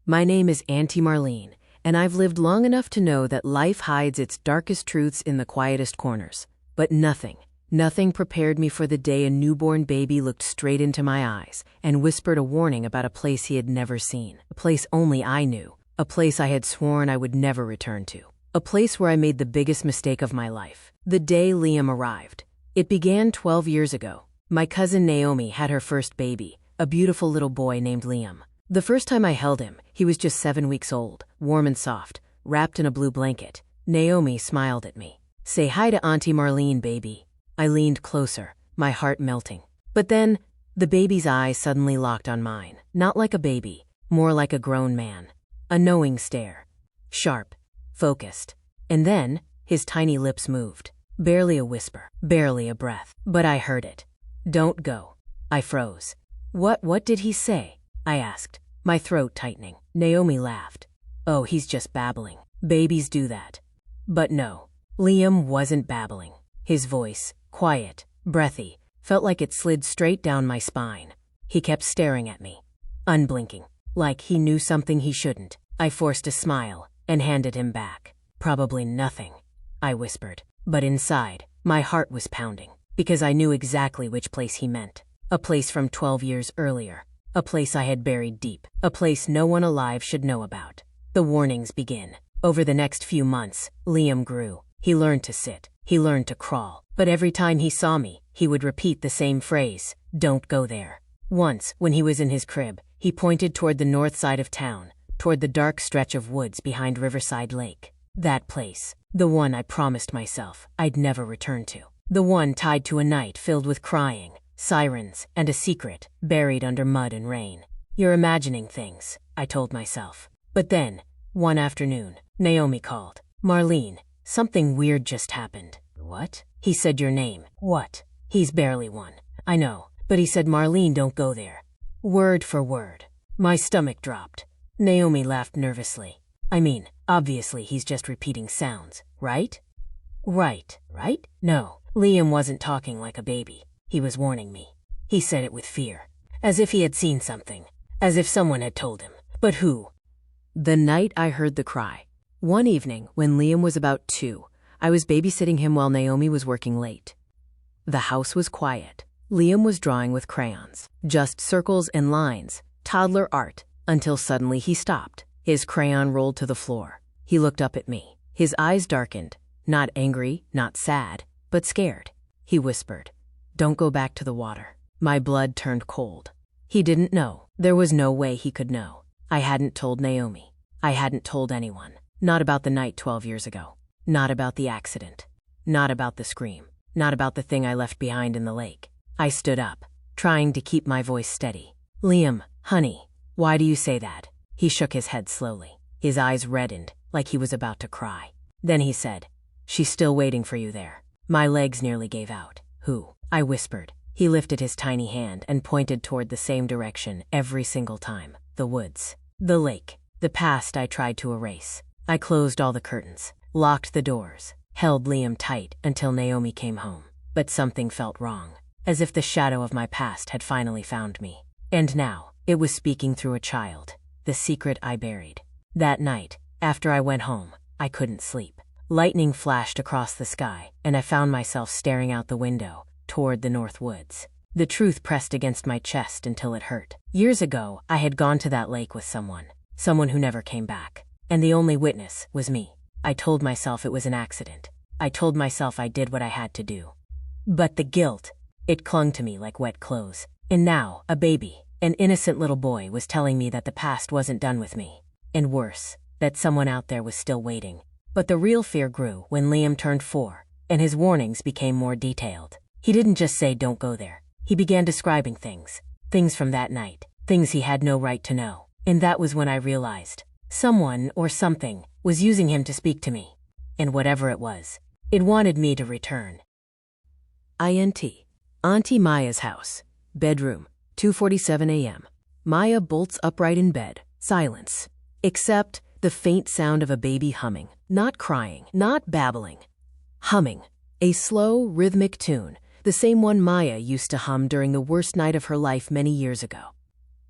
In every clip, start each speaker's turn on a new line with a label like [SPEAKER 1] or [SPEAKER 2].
[SPEAKER 1] My name is Auntie Marlene, and I've lived long enough to know that life hides its darkest truths in the quietest corners. But nothing prepared me for the day a newborn baby looked straight into my eyes and whispered a warning about a place he had never seen, a place only I knew, a place I had sworn I would never return to, a place where I made the biggest mistake of my life. The day Liam arrived. It began 12 years ago. My cousin Naomi had her first baby, a beautiful little boy named Liam. The first time I held him, he was just 7 weeks old, warm and soft, wrapped in a blue blanket. Naomi smiled at me. "Say hi to Auntie Marlene, baby." I leaned closer, my heart melting. But then, the baby's eyes suddenly locked on mine. Not like a baby, more like a grown man. A knowing stare. Sharp, focused. And then, his tiny lips moved. Barely a whisper, barely a breath. But I heard it. "Don't go." I froze. What did he say?" I asked, my throat tightening. Naomi laughed. "Oh, he's just babbling. Babies do that." But no, Liam wasn't babbling. His voice, quiet, breathy, felt like it slid straight down my spine. He kept staring at me, unblinking, like he knew something he shouldn't. I forced a smile and handed him back. "Probably nothing," I whispered. But inside, my heart was pounding, because I knew exactly which place he meant. A place from 12 years earlier. A place I had buried deep. A place no one alive should know about. The warnings begin. Over the next few months, Liam grew. He learned to sit. He learned to crawl. But every time he saw me, he would repeat the same phrase, "Don't go there." Once, when he was in his crib, he pointed toward the north side of town, toward the dark stretch of woods behind Riverside Lake. That place. The one I promised myself I'd never return to. The one tied to a night filled with crying, sirens, and a secret buried under mud and rain. "You're imagining things," I told myself. But then, one afternoon, Naomi called. "Marlene, something weird just happened." "What?" "He said your name." "What?" "He's barely one." "I know, but he said, 'Marlene, don't go there.'" Word for word. My stomach dropped. Naomi laughed nervously. "I mean, obviously he's just repeating sounds, right?" Right? No, Liam wasn't talking like a baby. He was warning me. He said it with fear, as if he had seen something, as if someone had told him. But who? The night I heard the cry. One evening, when Liam was about 2, I was babysitting him while Naomi was working late. The house was quiet. Liam was drawing with crayons, just circles and lines, toddler art, until suddenly he stopped. His crayon rolled to the floor. He looked up at me. His eyes darkened, not angry, not sad, but scared. He whispered, "Don't go back to the water." My blood turned cold. He didn't know. There was no way he could know. I hadn't told Naomi. I hadn't told anyone. Not about the night 12 years ago. Not about the accident. Not about the scream. Not about the thing I left behind in the lake. I stood up, trying to keep my voice steady. "Liam, honey, why do you say that?" He shook his head slowly. His eyes reddened, like he was about to cry. Then he said, "She's still waiting for you there." My legs nearly gave out. "Who?" I whispered. He lifted his tiny hand and pointed toward the same direction every single time. The woods. The lake. The past I tried to erase. I closed all the curtains, locked the doors, held Liam tight until Naomi came home. But something felt wrong, as if the shadow of my past had finally found me. And now, it was speaking through a child, the secret I buried. That night, after I went home, I couldn't sleep. Lightning flashed across the sky, and I found myself staring out the window, toward the north woods. The truth pressed against my chest until it hurt. Years ago, I had gone to that lake with someone who never came back. And the only witness was me. I told myself it was an accident. I told myself I did what I had to do. But the guilt, it clung to me like wet clothes. And now, a baby, an innocent little boy, was telling me that the past wasn't done with me. And worse, that someone out there was still waiting. But the real fear grew when Liam turned 4, and his warnings became more detailed. He didn't just say, "Don't go there." He began describing things from that night, things he had no right to know. And that was when I realized someone or something was using him to speak to me. And whatever it was, it wanted me to return. Auntie Maya's house. Bedroom, 2:47 a.m. Maya bolts upright in bed. Silence. Except the faint sound of a baby humming. Not crying, not babbling. Humming. A slow, rhythmic tune, the same one Maya used to hum during the worst night of her life many years ago.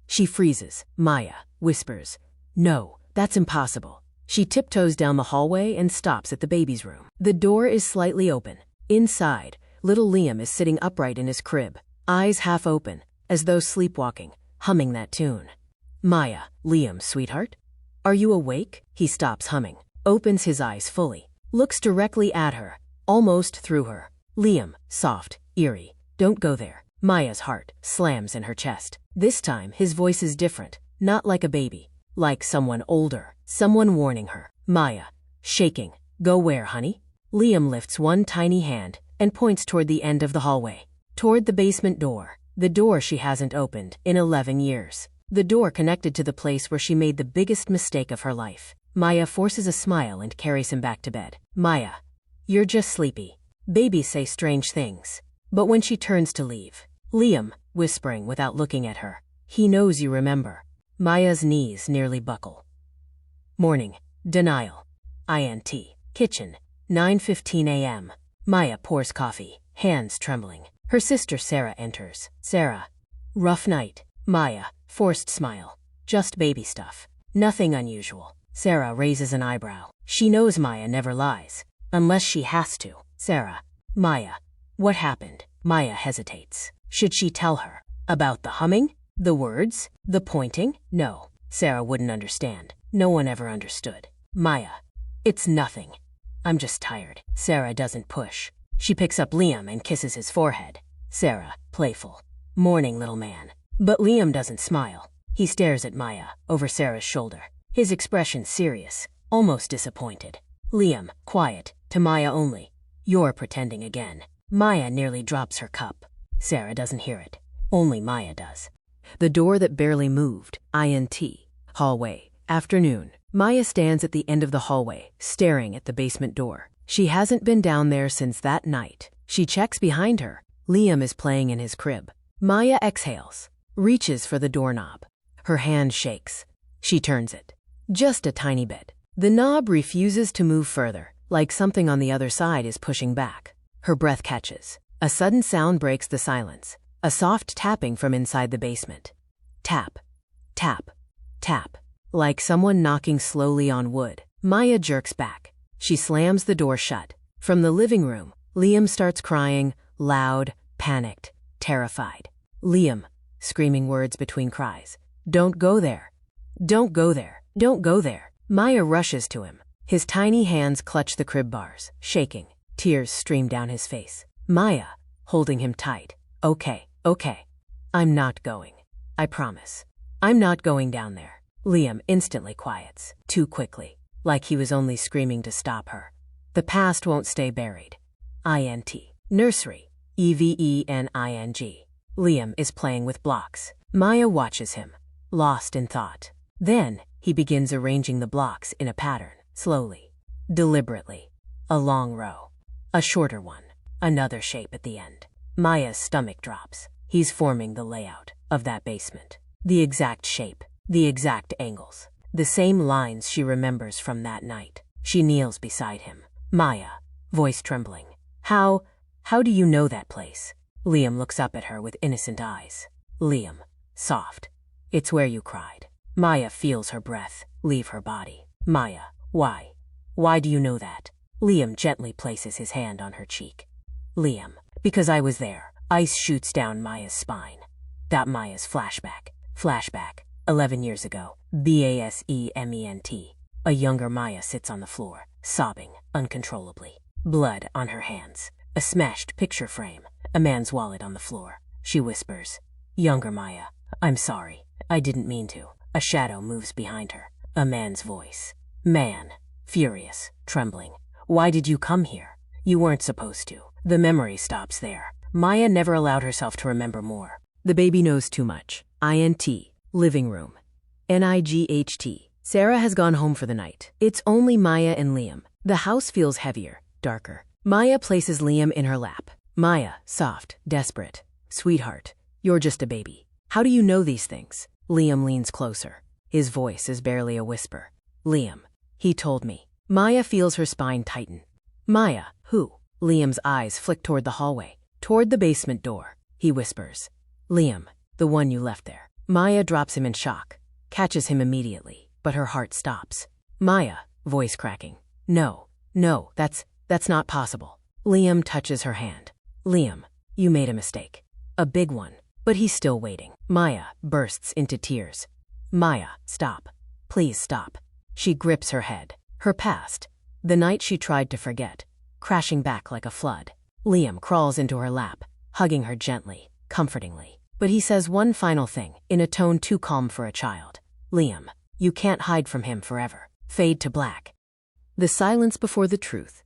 [SPEAKER 1] She freezes. Maya whispers, No, that's impossible. She tiptoes down the hallway and stops at the baby's room. The door is slightly open. Inside, little Liam is sitting upright in his crib, eyes half open, as though sleepwalking, humming that tune. Maya, Liam's sweetheart? Are you awake? He stops humming, opens his eyes fully, looks directly at her, almost through her. Liam, soft, eerie, don't go there. Maya's heart slams in her chest. This time, his voice is different, not like a baby, like someone older, someone warning her. Maya, shaking, go where, honey? Liam lifts one tiny hand and points toward the end of the hallway, toward the basement door, the door she hasn't opened in 11 years. The door connected to the place where she made the biggest mistake of her life. Maya forces a smile and carries him back to bed. Maya, you're just sleepy. Babies say strange things. But when she turns to leave, Liam, whispering without looking at her, he knows you remember. Maya's knees nearly buckle. Morning, denial. Auntie, kitchen, 9:15 a.m. Maya pours coffee, hands trembling. Her sister Sarah enters. Sarah, rough night. Maya, forced smile. Just baby stuff. Nothing unusual. Sarah raises an eyebrow. She knows Maya never lies, unless she has to. Sarah, Maya, what happened? Maya hesitates. Should she tell her? About the humming? The words? The pointing? No. Sarah wouldn't understand. No one ever understood. Maya, it's nothing. I'm just tired. Sarah doesn't push. She picks up Liam and kisses his forehead. Sarah, playful. Morning, little man. But Liam doesn't smile. He stares at Maya, over Sarah's shoulder. His expression serious, almost disappointed. Liam, quiet, to Maya only. You're pretending again. Maya nearly drops her cup. Sarah doesn't hear it. Only Maya does. The door that barely moved. Auntie. Hallway. Afternoon. Maya stands at the end of the hallway, staring at the basement door. She hasn't been down there since that night. She checks behind her. Liam is playing in his crib. Maya exhales, reaches for the doorknob. Her hand shakes. She turns it. Just a tiny bit. The knob refuses to move further, like something on the other side is pushing back. Her breath catches. A sudden sound breaks the silence. A soft tapping from inside the basement. Tap, tap, tap. Like someone knocking slowly on wood. Maya jerks back. She slams the door shut. From the living room, Liam starts crying, loud, panicked, terrified. Liam, screaming words between cries. Don't go there. Don't go there. Don't go there. Maya rushes to him. His tiny hands clutch the crib bars, shaking. Tears stream down his face. Maya, holding him tight. Okay, okay. I'm not going. I promise. I'm not going down there. Liam instantly quiets, too quickly, like he was only screaming to stop her. The past won't stay buried. Nursery. Evening. Liam is playing with blocks. Maya watches him, lost in thought. Then, he begins arranging the blocks in a pattern, slowly, deliberately. A long row. A shorter one. Another shape at the end. Maya's stomach drops. He's forming the layout of that basement. The exact shape. The exact angles. The same lines she remembers from that night. She kneels beside him. Maya, voice trembling. How do you know that place? Liam looks up at her with innocent eyes. Liam, soft. It's where you cried. Maya feels her breath leave her body. Maya, why? Why do you know that? Liam gently places his hand on her cheek. Liam, because I was there. Ice shoots down Maya's spine. That Maya's flashback. Flashback. 11 years ago. Basement. A younger Maya sits on the floor, sobbing uncontrollably. Blood on her hands. A smashed picture frame. A man's wallet on the floor. She whispers. Younger Maya, I'm sorry. I didn't mean to. A shadow moves behind her. A man's voice. Man. Furious. Trembling. Why did you come here? You weren't supposed to. The memory stops there. Maya never allowed herself to remember more. The baby knows too much. Living room. NIGHT. Sarah has gone home for the night. It's only Maya and Liam. The house feels heavier, darker. Maya places Liam in her lap. Maya, soft, desperate. Sweetheart, you're just a baby. How do you know these things? Liam leans closer. His voice is barely a whisper. Liam, he told me. Maya feels her spine tighten. Maya, who? Liam's eyes flick toward the hallway, toward the basement door. He whispers. Liam, the one you left there. Maya drops him in shock, catches him immediately. but her heart stops. Maya, voice cracking. No, that's not possible. Liam touches her hand. Liam, you made a mistake. A big one. But he's still waiting. Maya bursts into tears. Maya, stop. Please stop. She grips her head. Her past. The night she tried to forget. Crashing back like a flood. Liam crawls into her lap, hugging her gently, comfortingly. But he says one final thing, in a tone too calm for a child. Liam, you can't hide from him forever. Fade to black. The silence before the truth.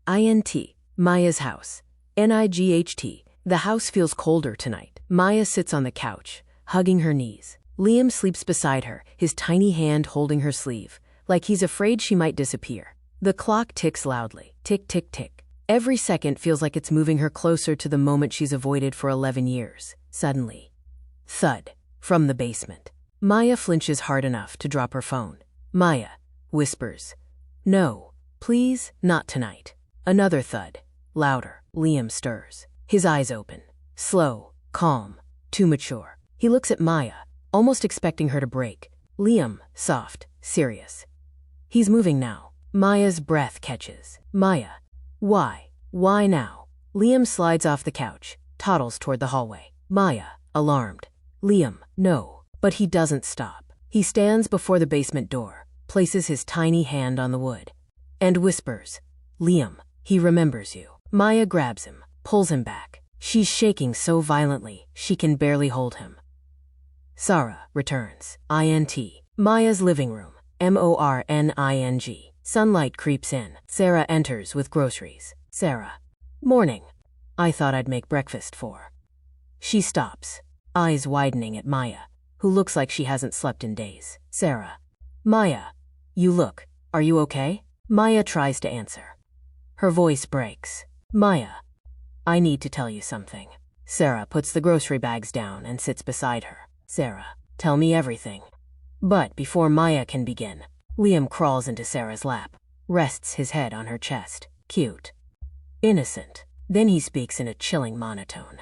[SPEAKER 1] Auntie, Maya's house. NIGHT. The house feels colder tonight. Maya sits on the couch, hugging her knees. Liam sleeps beside her, his tiny hand holding her sleeve, like he's afraid she might disappear. The clock ticks loudly. Tick, tick, tick. Every second feels like it's moving her closer to the moment she's avoided for 11 years. Suddenly. Thud. From the basement. Maya flinches hard enough to drop her phone. Maya whispers. No, please, not tonight. Another thud. Louder. Liam stirs. His eyes open. Slow, calm, too mature. He looks at Maya, almost expecting her to break. Liam, soft, serious. He's moving now. Maya's breath catches. Maya. Why? Why now? Liam slides off the couch, toddles toward the hallway. Maya, alarmed. Liam, no. But he doesn't stop. He stands before the basement door, places his tiny hand on the wood, and whispers, Liam, he remembers you. Maya grabs him, pulls him back. She's shaking so violently, she can barely hold him. Sarah returns. INT. Maya's living room. MORNING. Sunlight creeps in. Sarah enters with groceries. Sarah. Morning. I thought I'd make breakfast for. She stops, eyes widening at Maya, who looks like she hasn't slept in days. Sarah. Maya. You look. Are you okay? Maya tries to answer. Her voice breaks. Maya. I need to tell you something. Sarah puts the grocery bags down and sits beside her. Sarah. Tell me everything. But before Maya can begin, Liam crawls into Sarah's lap, rests his head on her chest. Cute. Innocent. Then he speaks in a chilling monotone.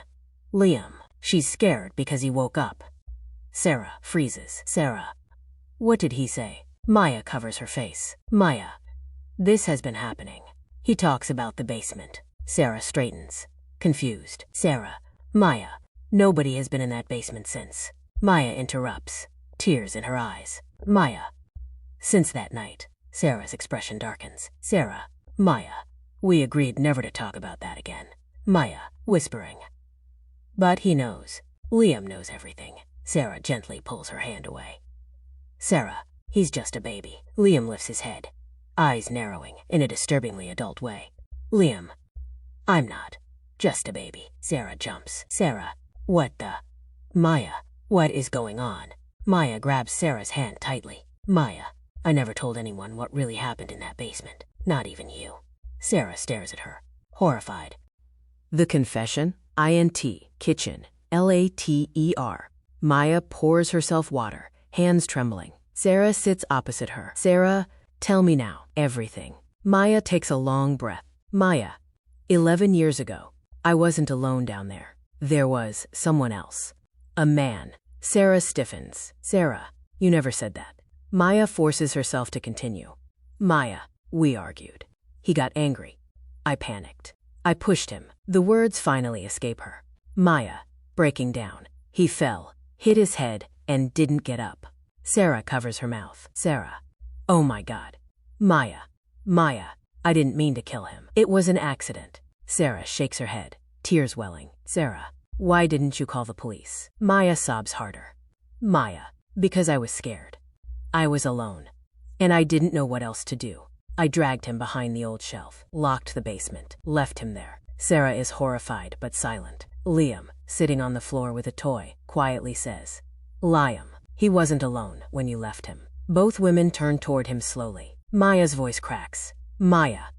[SPEAKER 1] Liam. She's scared because he woke up. Sarah freezes. Sarah. What did he say? Maya covers her face. Maya. This has been happening. He talks about the basement. Sarah straightens. Confused. Sarah. Maya. Nobody has been in that basement since. Maya interrupts. Tears in her eyes. Maya. Since that night. Sarah's expression darkens. Sarah. Maya. We agreed never to talk about that again. Maya, whispering. But he knows. Liam knows everything. Sarah gently pulls her hand away. Sarah. He's just a baby. Liam lifts his head, eyes narrowing in a disturbingly adult way. Liam. I'm not. Just a baby. Sarah jumps. Sarah. What the? Maya. What is going on? Maya grabs Sarah's hand tightly. Maya. I never told anyone what really happened in that basement. Not even you. Sarah stares at her, horrified. The confession? INT. Kitchen. LATER. Maya pours herself water, hands trembling. Sarah sits opposite her. Sarah, tell me now. Everything. Maya takes a long breath. Maya. 11 years ago. I wasn't alone down there. There was someone else. A man. Sarah stiffens. Sarah, you never said that. Maya forces herself to continue. Maya, we argued. He got angry. I panicked. I pushed him. The words finally escape her. Maya, breaking down. He fell, hit his head, and didn't get up. Sarah covers her mouth. Sarah. Oh my God. Maya. Maya. I didn't mean to kill him. It was an accident. Sarah shakes her head, tears welling. Sarah. Why didn't you call the police? Maya sobs harder. Maya. Because I was scared. I was alone. And I didn't know what else to do. I dragged him behind the old shelf, locked the basement, left him there. Sarah is horrified but silent. Liam, sitting on the floor with a toy, quietly says, Liam, he wasn't alone when you left him. Both women turn toward him slowly. Maya's voice cracks. Maya.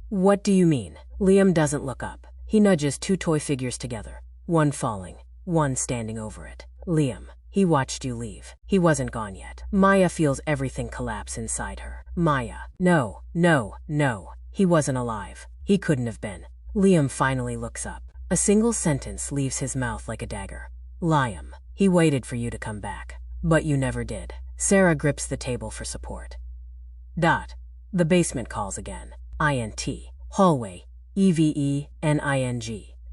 [SPEAKER 1] What do you mean? Liam doesn't look up. He nudges two toy figures together, one falling, one standing over it. Liam. He watched you leave. He wasn't gone yet. Maya feels everything collapse inside her. Maya. No. He wasn't alive. He couldn't have been. Liam finally looks up. A single sentence leaves his mouth like a dagger. Liam. He waited for you to come back. But you never did. Sarah grips the table for support. Dot. The basement calls again. INT. Hallway. EVENING.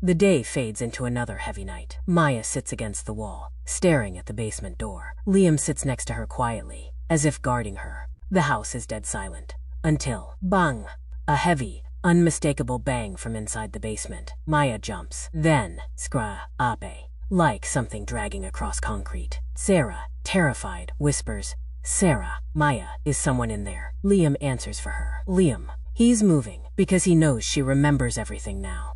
[SPEAKER 1] The day fades into another heavy night. Maya sits against the wall, staring at the basement door. Liam sits next to her quietly, as if guarding her. The house is dead silent. Until, bang! A heavy, unmistakable bang from inside the basement. Maya jumps. Then, scra-ape, like something dragging across concrete. Sarah, terrified, whispers, "Sarah, Maya, is someone in there?" Liam answers for her. Liam. He's moving, because he knows she remembers everything now.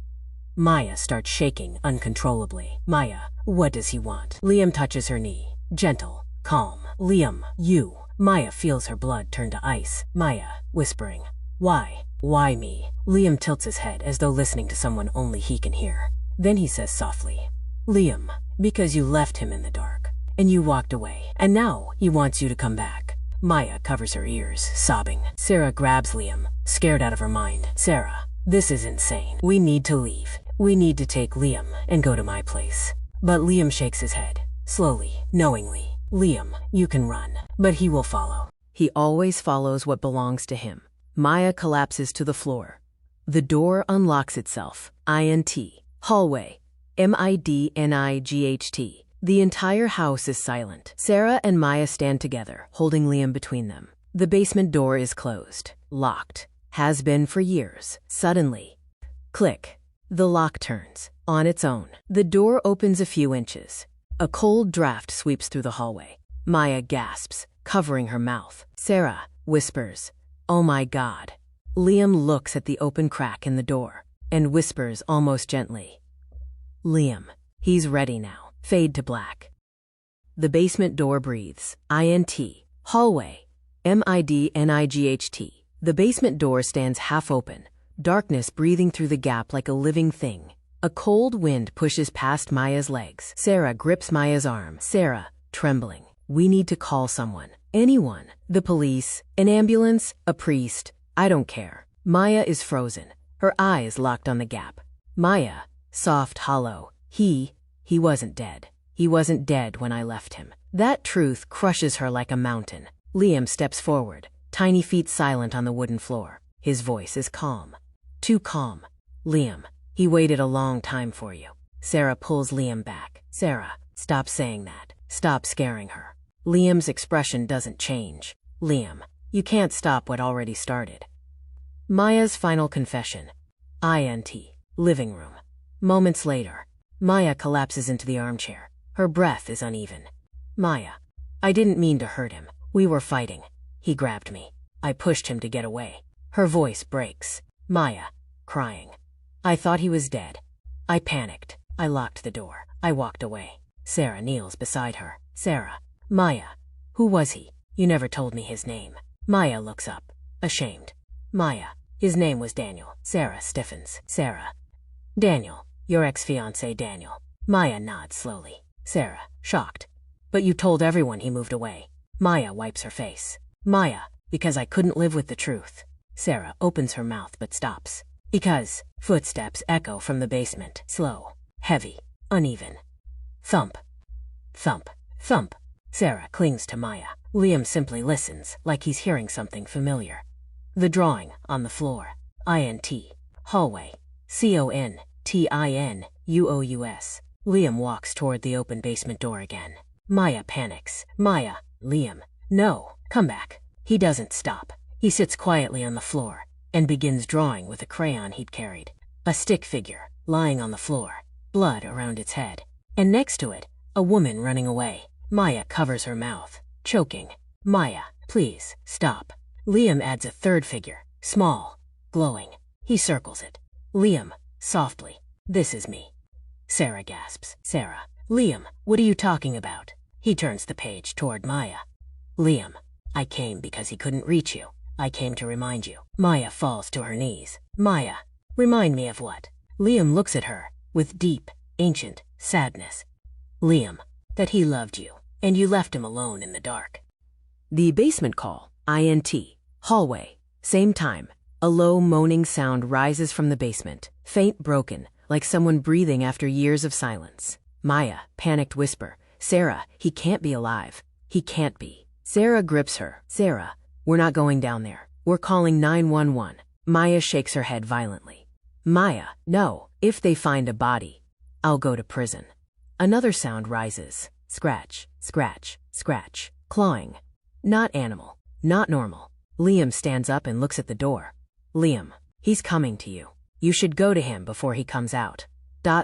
[SPEAKER 1] Maya starts shaking uncontrollably. Maya, what does he want? Liam touches her knee. Gentle, calm. Liam, you. Maya feels her blood turn to ice. Maya, whispering, "Why? Why me?" Liam tilts his head as though listening to someone only he can hear. Then he says softly, "Liam, because you left him in the dark, and you walked away, and now he wants you to come back." Maya covers her ears, sobbing. Sarah grabs Liam, scared out of her mind. "Sarah, this is insane. We need to leave. We need to take Liam and go to my place." But Liam shakes his head, slowly, knowingly. "Liam, you can run, but he will follow." He always follows what belongs to him. Maya collapses to the floor. The door unlocks itself. INT. Hallway. MIDNIGHT. The entire house is silent. Sarah and Maya stand together, holding Liam between them. The basement door is closed. Locked. Has been for years. Suddenly, click. The lock turns. On its own. The door opens a few inches. A cold draft sweeps through the hallway. Maya gasps, covering her mouth. Sarah whispers, "Oh my God." Liam looks at the open crack in the door and whispers almost gently, "Liam, he's ready now." Fade to black. The basement door breathes. INT. Hallway. MIDNIGHT. The basement door stands half open, darkness breathing through the gap like a living thing. A cold wind pushes past Maya's legs. Sarah grips Maya's arm. Sarah, trembling. "We need to call someone. Anyone. The police, an ambulance, a priest. I don't care." Maya is frozen, her eyes locked on the gap. Maya, soft, hollow. He wasn't dead. He wasn't dead when I left him. That truth crushes her like a mountain. Liam steps forward, tiny feet silent on the wooden floor. His voice is calm. Too calm. "Liam, he waited a long time for you." Sarah pulls Liam back. "Sarah, stop saying that. Stop scaring her." Liam's expression doesn't change. "Liam, you can't stop what already started." Maya's final confession. INT. Living room. Moments later, Maya collapses into the armchair. Her breath is uneven. "Maya, I didn't mean to hurt him. We were fighting. He grabbed me. I pushed him to get away." Her voice breaks. Maya, crying. "I thought he was dead. I panicked. I locked the door. I walked away." Sarah kneels beside her. "Sarah." "Maya, who was he? You never told me his name." Maya looks up, ashamed. "Maya, his name was Daniel." Sarah stiffens. "Sarah. Daniel. Your ex-fiancé Daniel." Maya nods slowly. Sarah, shocked. "But you told everyone he moved away." Maya wipes her face. "Maya, because I couldn't live with the truth." Sarah opens her mouth but stops. "Because..." Footsteps echo from the basement. Slow, heavy, uneven. Thump. Thump. Thump. Sarah clings to Maya. Liam simply listens, like he's hearing something familiar. The drawing on the floor. INT. Hallway. CONTINUOUS. Liam walks toward the open basement door again. Maya panics. "Maya." "Liam. No. Come back." He doesn't stop. He sits quietly on the floor and begins drawing with a crayon he'd carried. A stick figure, lying on the floor, blood around its head. And next to it, a woman running away. Maya covers her mouth, choking. "Maya, please, stop." Liam adds a third figure, small, glowing. He circles it. "Liam, softly. This is me." Sarah gasps. "Sarah." "Liam, what are you talking about?" He turns the page toward Maya. "Liam, I came because he couldn't reach you. I came to remind you." Maya falls to her knees. "Maya, remind me of what?" Liam looks at her with deep, ancient sadness. "Liam, that he loved you, and you left him alone in the dark." The basement call. INT. Hallway. Same time. A low moaning sound rises from the basement, faint, broken, like someone breathing after years of silence. Maya, panicked whisper. "Sarah, he can't be alive. He can't be." Sarah grips her. Sarah, we're not going down there. We're calling 911. Maya shakes her head violently. Maya, no, if they find a body, I'll go to prison. Another sound rises. Scratch, scratch, scratch, clawing. Not animal, not normal. Liam stands up and looks at the door. Liam, he's coming to you. You should go to him before he comes out.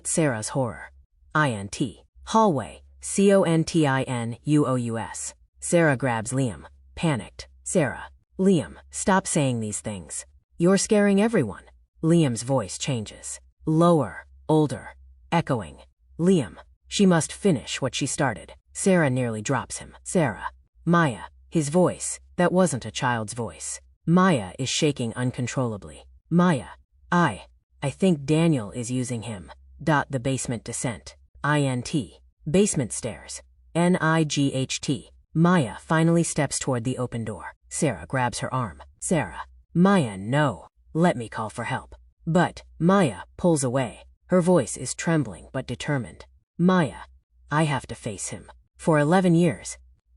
[SPEAKER 1] Sarah's horror. Auntie. Hallway. Continuous. Sarah grabs Liam, panicked. Sarah. Liam, stop saying these things. You're scaring everyone. Liam's voice changes. Lower, older, echoing. Liam. She must finish what she started. Sarah nearly drops him. Sarah. Maya. His voice. That wasn't a child's voice. Maya is shaking uncontrollably. Maya. I think Daniel is using him. The basement descent. INT. Basement stairs. NIGHT. Maya finally steps toward the open door. Sarah grabs her arm. Sarah. Maya, no. Let me call for help. But Maya pulls away. Her voice is trembling but determined. Maya. I have to face him. For 11 years.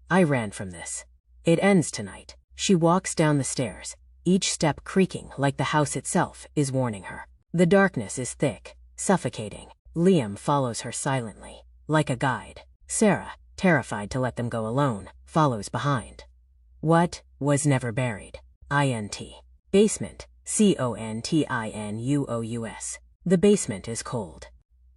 [SPEAKER 1] I ran from this. It ends tonight. She walks down the stairs, each step creaking like the house itself is warning her. The darkness is thick, suffocating. Liam follows her silently, like a guide. Sarah, terrified to let them go alone, follows behind. What was never buried? INT. Basement. CONTINUOUS. The basement is cold.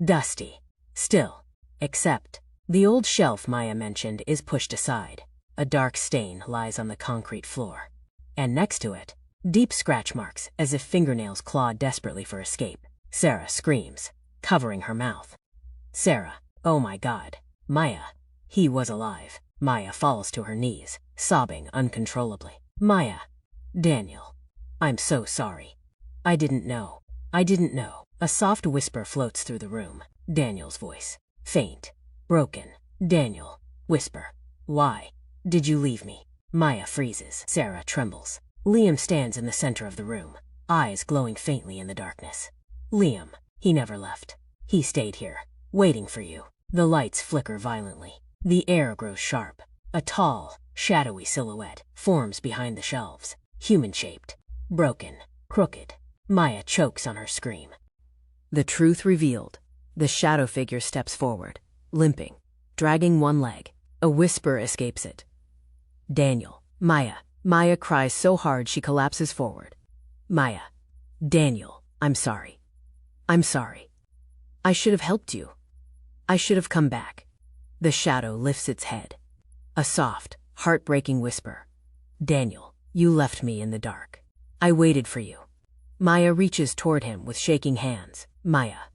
[SPEAKER 1] Dusty. Still. Except, the old shelf Maya mentioned is pushed aside. A dark stain lies on the concrete floor. And next to it, deep scratch marks as if fingernails clawed desperately for escape. Sarah screams, covering her mouth. Sarah, oh my God. Maya. He was alive. Maya falls to her knees, sobbing uncontrollably. Maya. Daniel. I'm so sorry. I didn't know. I didn't know. A soft whisper floats through the room. Daniel's voice. Faint. Broken. Daniel. Whisper. Why did you leave me? Maya freezes. Sarah trembles. Liam stands in the center of the room, eyes glowing faintly in the darkness. Liam. He never left. He stayed here, waiting for you. The lights flicker violently. The air grows sharp. A tall, shadowy silhouette forms behind the shelves. Human-shaped. Broken. Crooked. Maya chokes on her scream. The truth revealed. The shadow figure steps forward, limping, dragging one leg. A whisper escapes it. Daniel. Maya. Maya cries so hard she collapses forward. Maya. Daniel, I'm sorry. I'm sorry. I should have helped you. I should have come back. The shadow lifts its head. A soft, heartbreaking whisper. Daniel, you left me in the dark. I waited for you. Maya reaches toward him with shaking hands. Maya.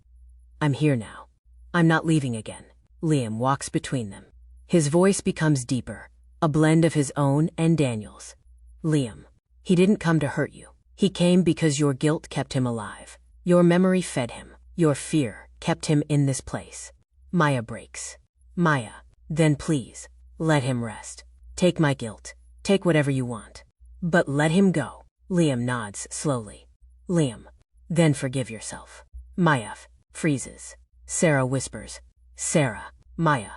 [SPEAKER 1] I'm here now. I'm not leaving again. Liam walks between them. His voice becomes deeper, a blend of his own and Daniel's. Liam. He didn't come to hurt you. He came because your guilt kept him alive. Your memory fed him. Your fear kept him in this place. Maya breaks. Maya. Then please, let him rest. Take my guilt. Take whatever you want. But let him go. Liam nods slowly. Liam. Then forgive yourself. Maya freezes. Sarah whispers. Sarah. Maya.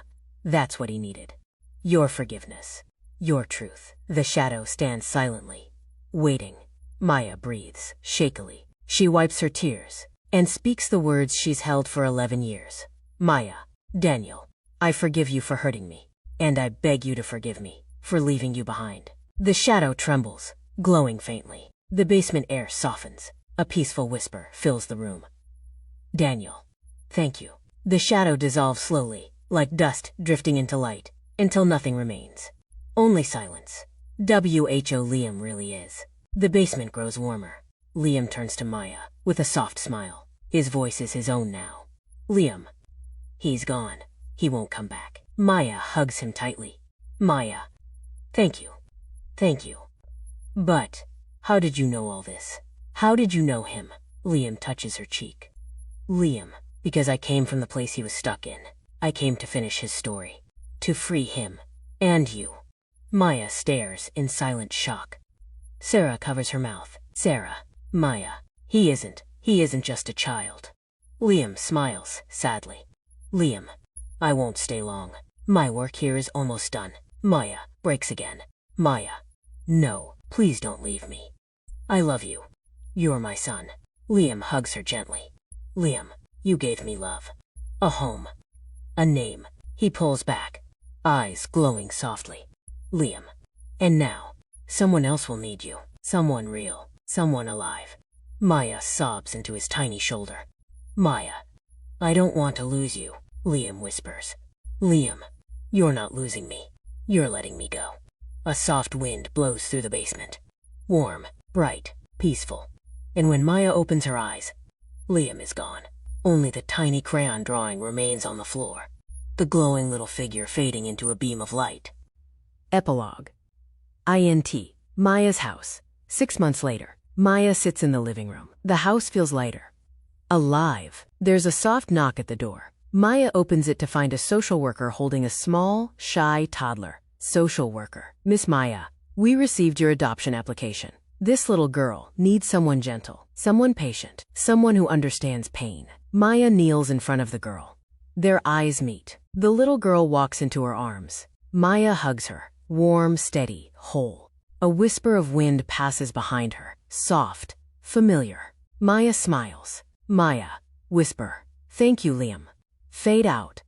[SPEAKER 1] That's what he needed. Your forgiveness. Your truth. The shadow stands silently, waiting. Maya breathes, shakily. She wipes her tears, and speaks the words she's held for 11 years. Maya. Daniel. I forgive you for hurting me, and I beg you to forgive me for leaving you behind. The shadow trembles, glowing faintly. The basement air softens. A peaceful whisper fills the room. Daniel. Thank you. The shadow dissolves slowly, like dust drifting into light, until nothing remains. Only silence. WHO Liam really is. The basement grows warmer. Liam turns to Maya, with a soft smile. His voice is his own now. Liam. He's gone. He won't come back. Maya hugs him tightly. Maya. Thank you. Thank you. But, how did you know all this? How did you know him? Liam touches her cheek. Liam. Because I came from the place he was stuck in. I came to finish his story. To free him. And you. Maya stares in silent shock. Sarah covers her mouth. Sarah. Maya. He isn't just a child. Liam smiles, sadly. Liam. I won't stay long. My work here is almost done. Maya breaks again. Maya. No, please don't leave me. I love you. You're my son. Liam hugs her gently. Liam, you gave me love. A home. A name. He pulls back, eyes glowing softly. Liam. And now, someone else will need you. Someone real. Someone alive. Maya sobs into his tiny shoulder. Maya. I don't want to lose you, Liam whispers. Liam, you're not losing me. You're letting me go. A soft wind blows through the basement. Warm, bright, peaceful. And when Maya opens her eyes, Liam is gone. Only the tiny crayon drawing remains on the floor, the glowing little figure fading into a beam of light. Epilogue. Auntie. Maya's house. 6 months later. Maya sits in the living room. The house feels lighter. Alive. There's a soft knock at the door. Maya opens it to find a social worker holding a small, shy toddler. Social worker. Miss Maya, we received your adoption application. This little girl needs someone gentle, someone patient, someone who understands pain. Maya kneels in front of the girl. Their eyes meet. The little girl walks into her arms. Maya hugs her, warm, steady, whole. A whisper of wind passes behind her, soft, familiar. Maya smiles. Maya, whisper, thank you, Liam. Fade out.